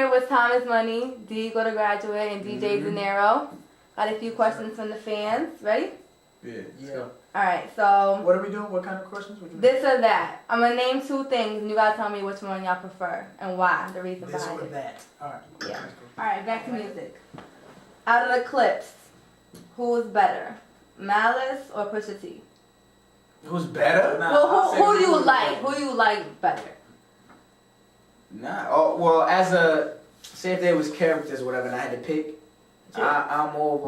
here was Thomas Money, D.EAGLE the Graduate, and DJ De Niro. Got a few questions from the fans. Ready? Yeah. Yeah. Alright, so. What are we doing? What kind of questions? This or that. I'm going to name two things, and you got to tell me which one y'all prefer and why, the reason this behind or it. that. Alright. Yeah. Alright, back to music. Out of the clips, who is better, Malice or Pusha T? Who's better? Well, who do you like? Who do you like better? Nah. Oh, well, as a say if there was characters or whatever, and I had to pick, I'm more of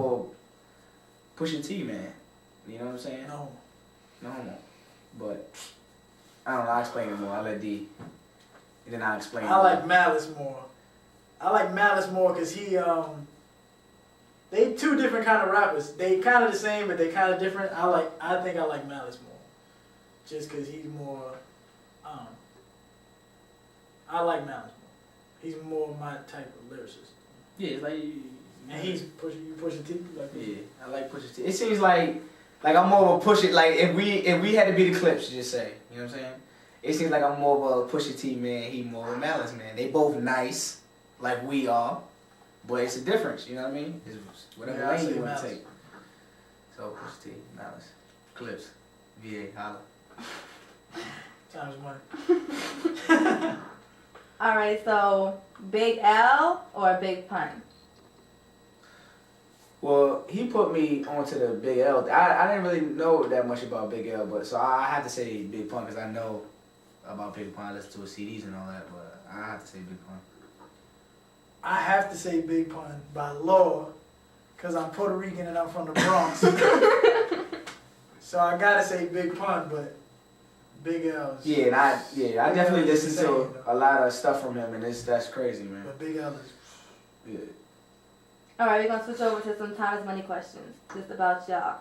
a Pusha T man. You know what I'm saying? No. No homo. But I don't know. I'll explain it more. I'll let D. And then I'll explain. I like Malice more. I like Malice more because he they two different kind of rappers. They kind of the same, but they kind of different. I think I like Malice more, just because he's more. I like Malice more. He's more my type of lyricist. Yeah, it's like. And he's Pusha T. Like yeah, I like Pusha T. It seems like I'm more of a Pusha. Like if we had to be the clips, just say, you know what I'm saying? It seems like I'm more of a Pusha T man. He more of a Malice man. They both nice, like we are, but it's a difference. You know what I mean? It's whatever lane you want to take. So Pusha T, Malice, clips, VA, holla. Time's money. All right, so Big L or Big Pun? Well, he put me onto the Big L. I didn't really know that much about Big L, but so I have to say Big Pun because I know about Big Pun. I listen to his CDs and all that, but I have to say Big Pun. I have to say Big Pun by law because I'm Puerto Rican and I'm from the Bronx. So I gotta say Big Pun, but Big L's. Yeah, and I definitely listen to a lot of stuff from him, and that's crazy, man. But Big L is. Yeah. All right, we're going to switch over to some Thomas Money questions, just about y'all.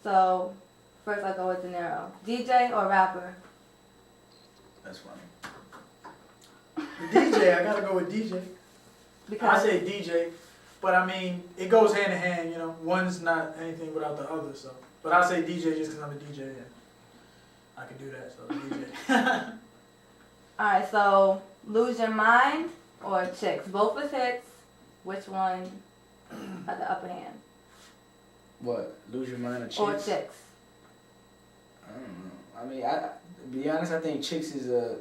So, first I'll go with De Niro. DJ or rapper? That's funny. The DJ, I gotta go with DJ. Because I say DJ, but I mean, it goes hand in hand, you know. One's not anything without the other, so. But I say DJ just because I'm a DJ and I can do that, so DJ. All right, so Lose Your Mind or Chicks? Both was hits. Which one had the upper hand? What? Lose Your Mind or Chicks? Or Chicks? I don't know. I mean, to be honest, I think Chicks is a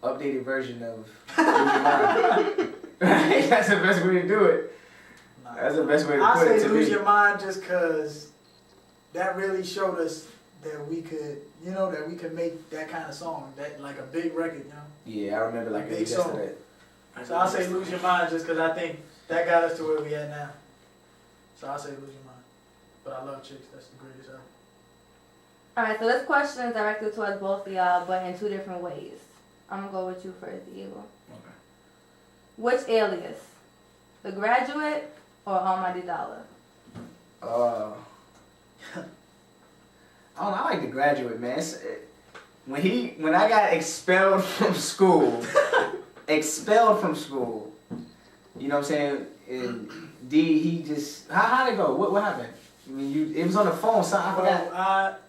updated version of Lose Your Mind. Right? That's the best way to do it. That's the best way to put it to me. I say Lose Your Mind just because that really showed us that we could, you know, that we could make that kind of song, that like a big record, you know. Yeah, I remember like a big song. song. So I'll say Lose Your Mind just because I think that got us to where we at now. So I'll say Lose Your Mind. But I love Chicks. That's the greatest album. Alright, so this question is directed towards both of y'all, but in two different ways. I'm going to go with you first, D.EAGLE. Okay. Which alias? The Graduate or Almighty Dollar? I don't know, I like The Graduate, man. When I got expelled from school, you know what I'm saying? And D, he just, how'd it go? What happened? I mean, it was on the phone, so I forgot.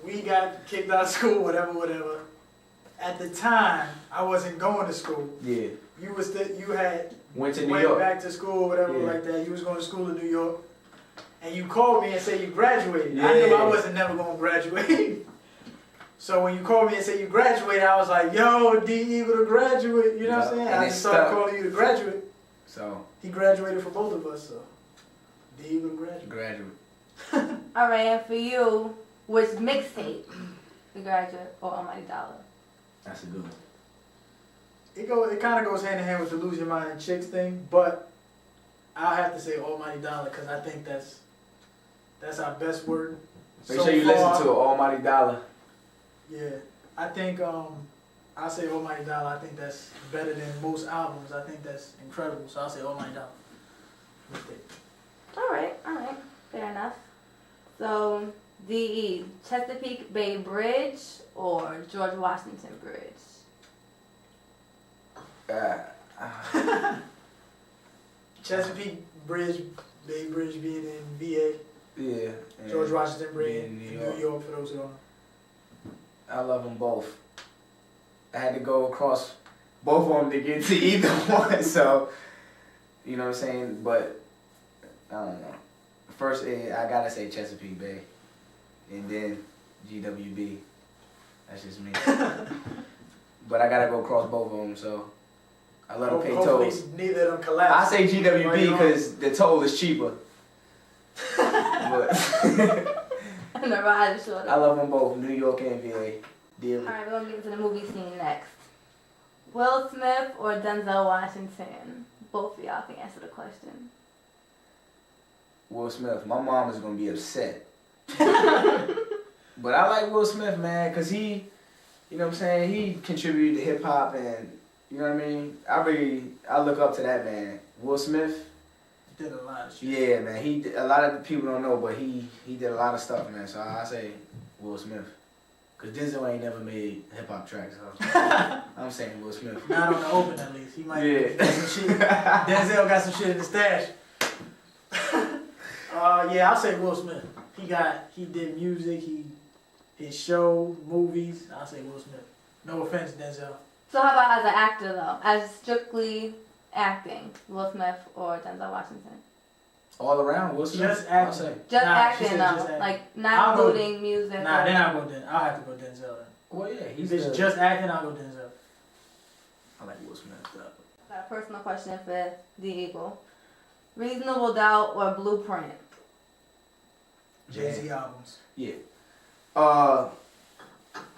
We got kicked out of school, whatever. At the time, I wasn't going to school. Yeah. Went to New York. back to school, whatever like that. You was going to school in New York. And you called me and said you graduated. Yeah. I knew I wasn't never going to graduate. So when you called me and said you graduated, I was like, yo, D.EAGLE the Graduate. You know what I'm saying? And I just started calling you the Graduate. So. He graduated for both of us, so. D.EAGLE the Graduate. Alright, and for you, which mixtape? The Graduate or Almighty Dollar? That's a good one. It kind of goes hand in hand with the Lose Your Mind and Chicks thing, but I'll have to say Almighty Dollar because I think that's our best word. Make sure you listen to Almighty Dollar. Yeah, I think I'll say Almighty Dollar. I think that's better than most albums. I think that's incredible. So I'll say Almighty Dollar. Alright, fair enough. So, D.E., Chesapeake Bay Bridge or George Washington Bridge? Chesapeake Bridge, Bay Bridge being in VA. Yeah. George Washington Bridge in New York, for those who don't know. I love them both. I had to go across both of them to get to either one. So, you know what I'm saying? But, I don't know. First, I gotta say Chesapeake Bay. And then GWB. That's just me. But I gotta go across both of them, so I let them pay Hopefully tolls. neither of them collapse. I say GWB because the toll is cheaper. But And the ride is shorter. I love them both, New York and VA. Deal. Alright, we're gonna get into the movie scene next. Will Smith or Denzel Washington? Both of y'all can answer the question. Will Smith. My mom is gonna be upset. But I like Will Smith, man, because he, you know what I'm saying, he contributed to hip hop and, you know what I mean? I look up to that man. Will Smith. Did a lot of shit. Yeah, man. A lot of people don't know, but he did a lot of stuff, man. So I say Will Smith. Because Denzel ain't never made hip hop tracks, so I'm saying Will Smith. Not on the open, at least. He might Yeah. get some shit. Denzel got some shit in the stash. Yeah, I'll say Will Smith. He did music, his show, movies. I'll say Will Smith. No offense, Denzel. So how about as an actor though? As strictly acting, Will Smith or Denzel Washington? All around, Will Smith. Just I'll acting. say. Just Nah, she acting said though, just acting. like not I'll go- including music. Nah, or- then I'll go Denzel. I'll have to go Denzel then. Well, yeah, If it's just acting, I'll go Denzel. I like Will Smith. Got a personal question for D.EAGLE. Reasonable Doubt or Blueprint? Jay-Z albums. Yeah.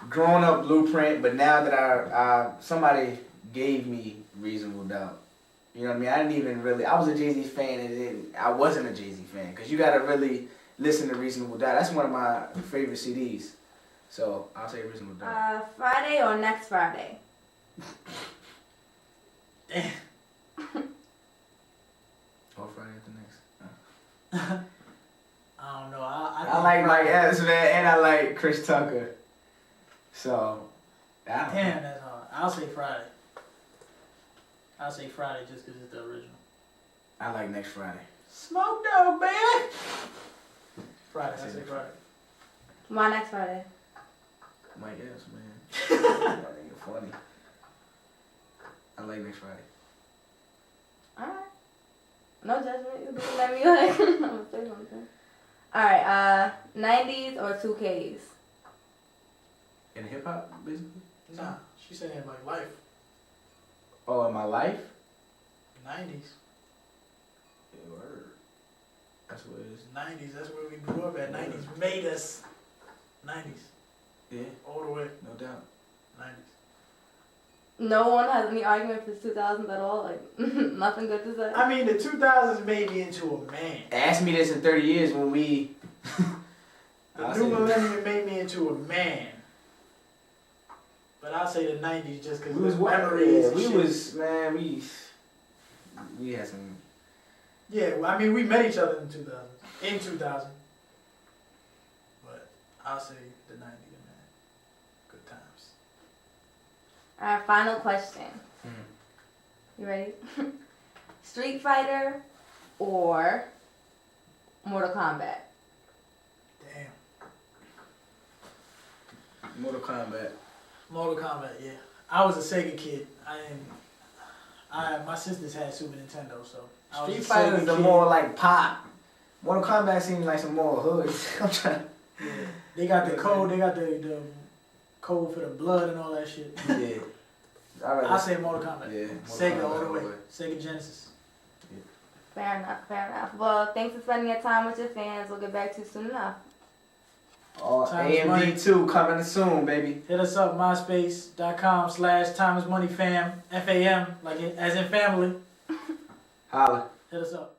Growing up Blueprint, but now that I somebody gave me Reasonable Doubt. You know what I mean? I didn't even really. I was a Jay-Z fan, and then I wasn't a Jay-Z fan because you gotta really listen to Reasonable Doubt. That's one of my favorite CDs. So I'll say Reasonable Doubt. Friday or next Friday? Damn. Or Friday after next. I don't know. I like Mike Evans, man, and I like Chris Tucker. So, I don't know. Damn, that's hard. I'll say Friday. I'll say Friday just because it's the original. I like next Friday. Smoke dog, baby. Friday. I say Friday. Why next Friday? Mike Evans, man. That nigga funny. I like next Friday. Alright. No judgment. You can let me like. I'm gonna say something. Alright, 90s or 2Ks? In hip hop, basically? Nah, she said in my life. Oh, in my life? 90s. Yeah, word. That's what it is. 90s, that's where we grew up at. 90s made us. 90s. Yeah, All the way. no doubt. 90s. No one has any argument for 2000s at all? Like, nothing good to say? I mean, the 2000s made me into a man. Ask me this in 30 years when we... The I'll new say- millennium made me into a man. But I'll say the 90s just because We was of what? memories Yeah, and we shit. was, man, we had some... Yeah, well, I mean, we met each other in 2000. In 2000. But I'll say the 90s, man. Good times. Alright, final question. Mhm. You ready? Street Fighter or Mortal Kombat? Damn. Mortal Kombat. Mortal Kombat, yeah. I was a Sega kid. My sisters had Super Nintendo, so I was Street a Fighter is Sega the kid. more like pop. Mortal Kombat seems like some more hood. I'm trying. Yeah. They got the code. They got the code for the blood and all that shit. Yeah. Alright. I say Mortal Kombat. Yeah. Sega Mortal all the Kombat way. Sega Genesis. Fair enough, fair enough. Well, thanks for spending your time with your fans. We'll get back to you soon enough. Time is money. AMD 2 coming soon, baby. Hit us up, myspace.com/TimeIsMoneyFam, FAM, like it, as in family. Holla. Hit us up.